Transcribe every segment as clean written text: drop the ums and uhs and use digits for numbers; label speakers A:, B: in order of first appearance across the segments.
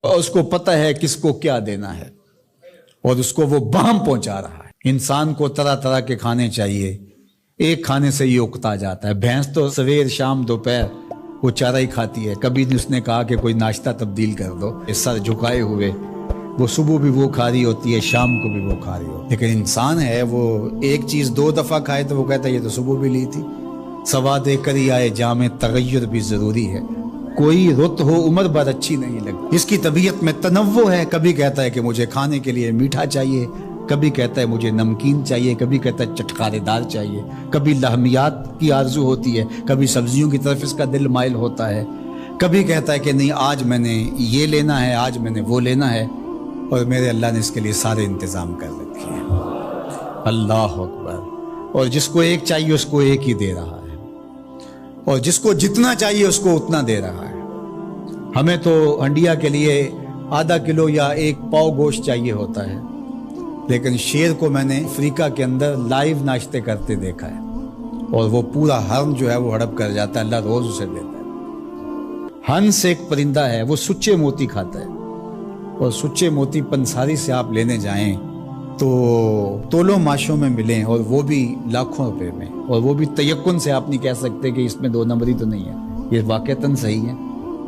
A: اور اس کو پتہ ہے کس کو کیا دینا ہے اور اس کو وہ بہم پہنچا رہا ہے۔ انسان کو طرح طرح کے کھانے چاہیے، ایک کھانے سے یہ اکتا جاتا ہے۔ بھینس تو سویر شام دوپہر وہ چارہ ہی کھاتی ہے، کبھی نہیں اس نے کہا کہ کوئی ناشتہ تبدیل کر دو۔ سر جھکائے ہوئے وہ صبح بھی وہ کھا رہی ہوتی ہے، شام کو بھی وہ کھا رہی ہوتی ہے۔ لیکن انسان ہے وہ ایک چیز 2 دفعہ کھائے تو وہ کہتا ہے یہ تو صبح بھی لی تھی۔ سواد کر ہی آئے جامع تغیر بھی ضروری ہے، کوئی رت ہو عمر بھر اچھی نہیں لگتی۔ اس کی طبیعت میں تنوع ہے، کبھی کہتا ہے کہ مجھے کھانے کے لیے میٹھا چاہیے، کبھی کہتا ہے مجھے نمکین چاہیے، کبھی کہتا ہے چٹکارے دار چاہیے، کبھی لحمیات کی آرزو ہوتی ہے، کبھی سبزیوں کی طرف اس کا دل مائل ہوتا ہے، کبھی کہتا ہے کہ نہیں آج میں نے یہ لینا ہے، آج میں نے وہ لینا ہے، اور میرے اللہ نے اس کے لیے سارے انتظام کر رکھے ہیں۔ اللہ اکبر۔ اور جس کو ایک چاہیے اس کو ایک ہی دے رہا ہے، اور جس کو جتنا چاہیے اس کو اتنا دے رہا ہے۔ ہمیں تو ہنڈیا کے لیے ½ کلو یا 1 پاؤ گوشت چاہیے ہوتا ہے، لیکن شیر کو میں نے افریقہ کے اندر لائیو ناشتے کرتے دیکھا ہے، اور وہ پورا ہرن جو ہے وہ ہڑپ کر جاتا ہے، اللہ روز اسے دیتا ہے۔ ہنس ایک پرندہ ہے، وہ سچے موتی کھاتا ہے، اور سچے موتی پنساری سے آپ لینے جائیں تو تولوں ماشوں میں ملیں، اور وہ بھی لاکھوں روپے میں، اور وہ بھی تیقن سے آپ نہیں کہہ سکتے کہ اس میں 2 نمبری تو نہیں ہے، یہ واقعتاً صحیح ہے،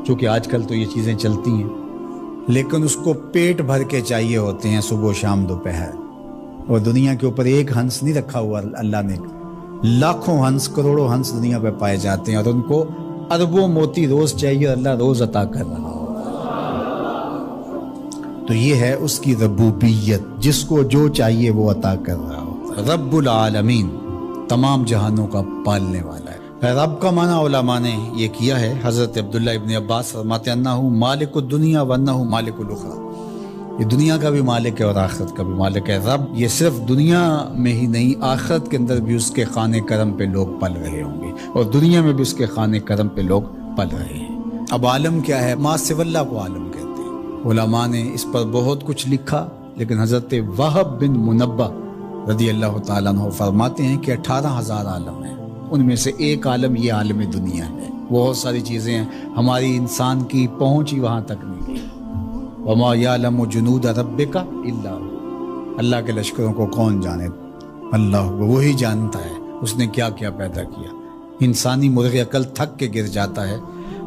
A: چونکہ آج کل تو یہ چیزیں چلتی ہیں، لیکن اس کو پیٹ بھر کے چاہیے ہوتے ہیں صبح شام دوپہر۔ اور دنیا کے اوپر ایک ہنس نہیں رکھا ہوا اللہ نے، لاکھوں ہنس کروڑوں ہنس دنیا پہ پائے جاتے ہیں، اور ان کو اربوں موتی روز چاہیے، اللہ روز عطا کر رہا ہو۔ تو یہ ہے اس کی ربوبیت، جس کو جو چاہیے وہ عطا کر رہا ہو۔ رب العالمین، تمام جہانوں کا پالنے والا ہے۔ رب کا معنی علماء نے یہ کیا ہے، حضرت عبداللہ ابن عباس فرماتے ہیں انہ مالک الدنیا وانہ مالک الاخرى، یہ دنیا کا بھی مالک ہے اور آخرت کا بھی مالک ہے۔ رب یہ صرف دنیا میں ہی نہیں، آخرت کے اندر بھی اس کے خانے کرم پہ لوگ پل رہے ہوں گے، اور دنیا میں بھی اس کے خانے کرم پہ لوگ پل رہے ہیں۔ اب عالم کیا ہے؟ ما سوی اللہ کو عالم کہتے ہیں۔ علماء نے اس پر بہت کچھ لکھا، لیکن حضرت وہب بن منبہ رضی اللہ تعالیٰ عنہ فرماتے ہیں کہ 18,000 عالم ہیں، ان میں سے ایک عالم یہ عالم دنیا ہے۔ بہت ساری چیزیں ہیں، ہماری انسان کی پہنچ ہی وہاں تک نہیں ہے۔ وما یعلم جنود ربک الا هو، اللہ کے لشکروں کو کون جانے؟ اللہ وہی جانتا ہے اس نے کیا کیا پیدا کیا۔ انسانی مرغ عقل تھک کے گر جاتا ہے۔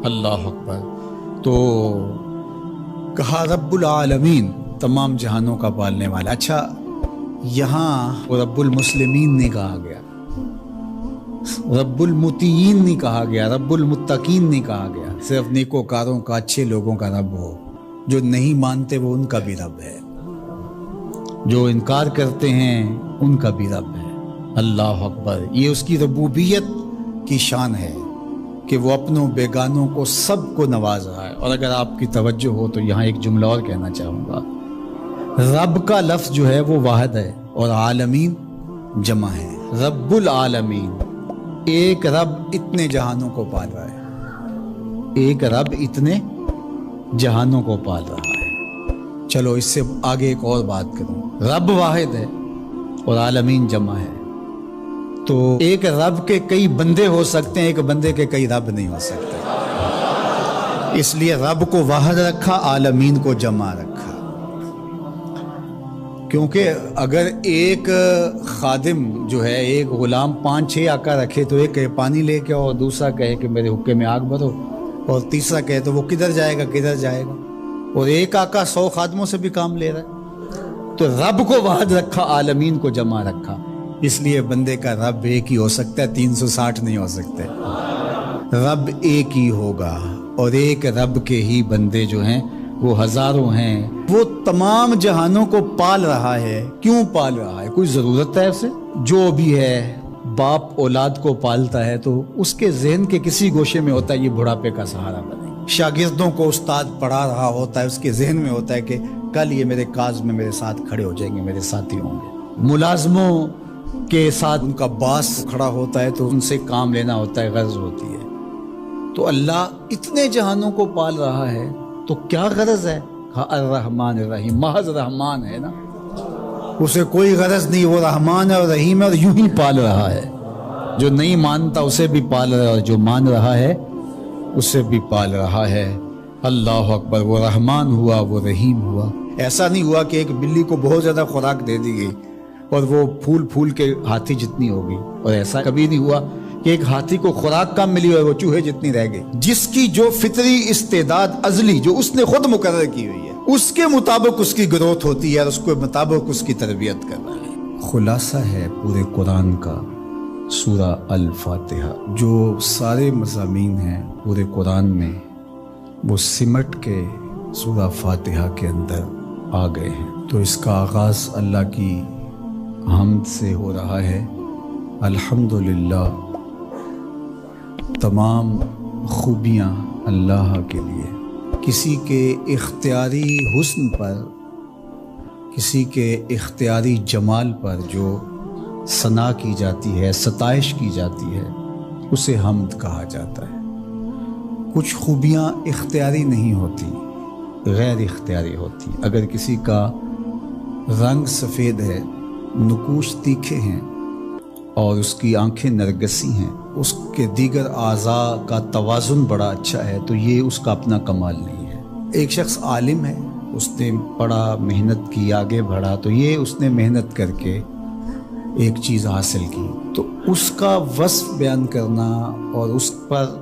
A: اللہ اکبر۔ تو کہا رب العالمین، تمام جہانوں کا پالنے والا۔ اچھا، یہاں رب المسلمین نہیں کہا گیا، رب المطیعین نہیں کہا گیا، رب المتقین نہیں کہا گیا، صرف نیکوکاروں کا، اچھے لوگوں کا رب ہو۔ جو نہیں مانتے وہ ان کا بھی رب ہے، جو انکار کرتے ہیں ان کا بھی رب ہے۔ اللہ اکبر۔ یہ اس کی ربوبیت کی شان ہے کہ وہ اپنوں بیگانوں کو سب کو نواز رہا ہے۔ اور اگر آپ کی توجہ ہو تو یہاں ایک جملہ اور کہنا چاہوں گا، رب کا لفظ جو ہے وہ واحد ہے اور عالمین جمع ہے۔ رب العالمین، ایک رب اتنے جہانوں کو پال رہا ہے، ایک رب اتنے جہانوں کو پال رہا ہے۔ چلو اس سے آگے ایک اور بات کروں، رب واحد ہے اور عالمین جمع ہے، تو ایک رب کے کئی بندے ہو سکتے ہیں، ایک بندے کے کئی رب نہیں ہو سکتے۔ اس لیے رب کو واحد رکھا، عالمین کو جمع رکھا، کیونکہ اگر ایک خادم جو ہے، ایک غلام 5-6 آقا رکھے تو ایک کہے پانی لے کے، اور دوسرا کہے کہ میرے حقے میں آگ بھرو، اور تیسرا کہے تو وہ کدھر جائے گا کدھر جائے گا، اور ایک آقا 100 خادموں سے بھی کام لے رہا ہے۔ تو رب کو واحد رکھا، عالمین کو جمع رکھا، اس لیے بندے کا رب ایک ہی ہو سکتا ہے، 360 نہیں ہو سکتے۔ رب ایک ہی ہوگا، اور ایک رب کے ہی بندے جو ہیں وہ ہزاروں ہیں۔ وہ تمام جہانوں کو پال رہا ہے۔ کیوں پال رہا ہے؟ کوئی ضرورت ہے اسے؟ جو بھی ہے، باپ اولاد کو پالتا ہے تو اس کے ذہن کے کسی گوشے میں ہوتا ہے یہ بڑھاپے کا سہارا بنے۔ شاگردوں کو استاد پڑھا رہا ہوتا ہے، اس کے ذہن میں ہوتا ہے کہ کل یہ میرے کاز میں میرے ساتھ کھڑے ہو جائیں گے، میرے ساتھی ہوں گے۔ ملازموں کے ساتھ ان کا باس کھڑا ہوتا ہے تو ان سے کام لینا ہوتا ہے، غرض ہوتی ہے۔ تو اللہ اتنے جہانوں کو پال رہا ہے تو کیا غرض ہے؟ الرحمن الرحیم، محض رحمان ہے نا، اسے کوئی غرض نہیں، وہ رحمان ہے اور رحیم ہے، اور یوں ہی پال رہا ہے۔ جو نہیں مانتا اسے بھی پال رہا ہے، اور جو مان رہا ہے اسے بھی پال رہا ہے۔ اللہ اکبر، وہ رحمان ہوا، وہ رحیم ہوا۔ ایسا نہیں ہوا کہ ایک بلی کو بہت زیادہ خوراک دے دی گئی اور وہ پھول پھول کے ہاتھی جتنی ہو گئی، اور ایسا کبھی نہیں ہوا کہ ایک ہاتھی کو خوراک کم ملی اور وہ چوہے جتنی رہ گئی۔ جس کی جو فطری استعداد ازلی جو اس نے خود مقرر کی ہوئی ہے، اس کے مطابق اس کی گروتھ ہوتی ہے اور اس کے مطابق اس کی تربیت کر رہا ہے۔ خلاصہ ہے پورے قرآن کا سورہ الفاتحہ، جو سارے مضامین ہیں پورے قرآن میں وہ سمٹ کے سورہ فاتحہ کے اندر آ گئے ہیں۔ تو اس کا آغاز اللہ کی حمد سے ہو رہا ہے۔ الحمدللہ، تمام خوبیاں اللہ کے لیے۔ کسی کے اختیاری حسن پر، کسی کے اختیاری جمال پر جو ثنا کی جاتی ہے، ستائش کی جاتی ہے، اسے حمد کہا جاتا ہے۔ کچھ خوبیاں اختیاری نہیں ہوتی، غیر اختیاری ہوتی۔ اگر کسی کا رنگ سفید ہے، نقوش تیکھے ہیں اور اس کی آنکھیں نرگسی ہیں، اس کے دیگر اعضاء کا توازن بڑا اچھا ہے، تو یہ اس کا اپنا کمال نہیں ہے۔ ایک شخص عالم ہے، اس نے پڑھا، محنت کی، آگے بڑھا، تو یہ اس نے محنت کر کے ایک چیز حاصل کی، تو اس کا وصف بیان کرنا اور اس پر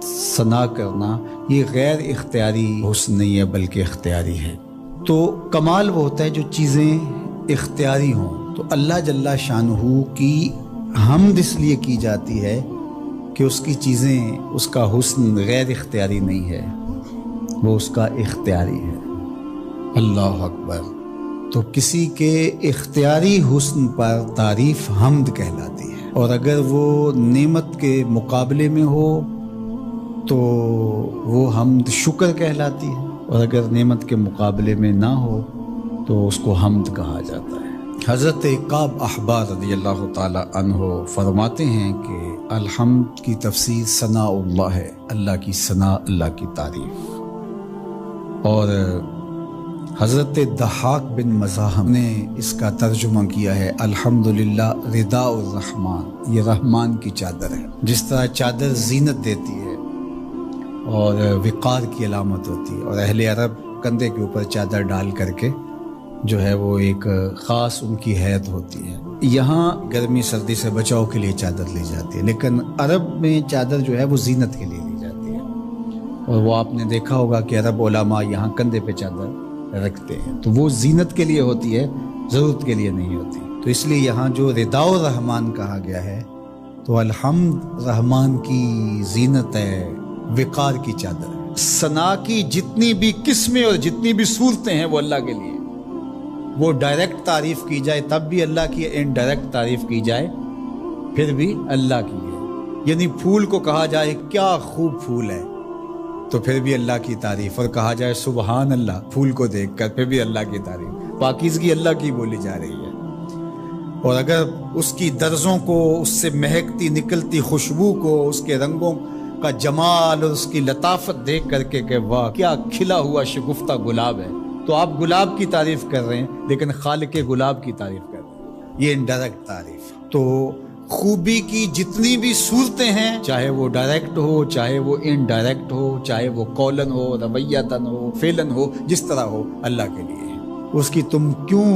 A: ثنا کرنا یہ غیر اختیاری حسن نہیں ہے بلکہ اختیاری ہے۔ تو کمال وہ ہوتا ہے جو چیزیں اختیاری ہوں۔ تو اللہ جل شانہ کی حمد اس لیے کی جاتی ہے کہ اس کی چیزیں، اس کا حسن غیر اختیاری نہیں ہے، وہ اس کا اختیاری ہے۔ اللہ اکبر۔ تو کسی کے اختیاری حسن پر تعریف حمد کہلاتی ہے، اور اگر وہ نعمت کے مقابلے میں ہو تو وہ حمد شکر کہلاتی ہے، اور اگر نعمت کے مقابلے میں نہ ہو تو اس کو حمد کہا جاتا ہے۔ حضرت کعب احبار رضی اللہ تعالی عنہ فرماتے ہیں کہ الحمد کی تفسیر ثناء اللہ ہے، اللہ کی ثنا، اللہ کی تعریف۔ اور حضرت ضحاک بن مزاحم نے اس کا ترجمہ کیا ہے الحمدللہ رداء الرحمن، یہ رحمان کی چادر ہے۔ جس طرح چادر زینت دیتی ہے اور وقار کی علامت ہوتی ہے، اور اہل عرب کندھے کے اوپر چادر ڈال کر کے جو ہے وہ ایک خاص ان کی حیت ہوتی ہے۔ یہاں گرمی سردی سے بچاؤ کے لیے چادر لی جاتی ہے، لیکن عرب میں چادر جو ہے وہ زینت کے لیے لی جاتی ہے، اور وہ آپ نے دیکھا ہوگا کہ عرب علماء یہاں کندھے پہ چادر رکھتے ہیں، تو وہ زینت کے لیے ہوتی ہے، ضرورت کے لیے نہیں ہوتی۔ تو اس لیے یہاں جو رداء الرحمن کہا گیا ہے، تو الحمد رحمان کی زینت ہے، وقار کی چادر ہے۔ ثنا کی جتنی بھی قسمیں اور جتنی بھی صورتیں ہیں وہ اللہ کے لیے، وہ ڈائریکٹ تعریف کی جائے تب بھی اللہ کی، انڈائریکٹ تعریف کی جائے پھر بھی اللہ کی ہے۔ یعنی پھول کو کہا جائے کیا خوب پھول ہے تو پھر بھی اللہ کی تعریف، اور کہا جائے سبحان اللہ پھول کو دیکھ کر پھر بھی اللہ کی تعریف، پاکیزگی اللہ کی بولی جا رہی ہے۔ اور اگر اس کی درزوں کو، اس سے مہکتی نکلتی خوشبو کو، اس کے رنگوں کا جمال اور اس کی لطافت دیکھ کر کے کہ واہ کیا کھلا ہوا شگفتہ گلاب ہے، تو آپ گلاب کی تعریف کر رہے ہیں لیکن خالق گلاب کی تعریف کر رہے ہیں، یہ انڈائریکٹ تعریف۔ تو خوبی کی جتنی بھی صورتیں ہیں، چاہے وہ ڈائریکٹ ہو، چاہے وہ انڈائریکٹ ہو، چاہے وہ قولن ہو، رویتاً ہو، فعلاً ہو، جس طرح ہو، اللہ کے لیے ہے۔ اس کی تم کیوں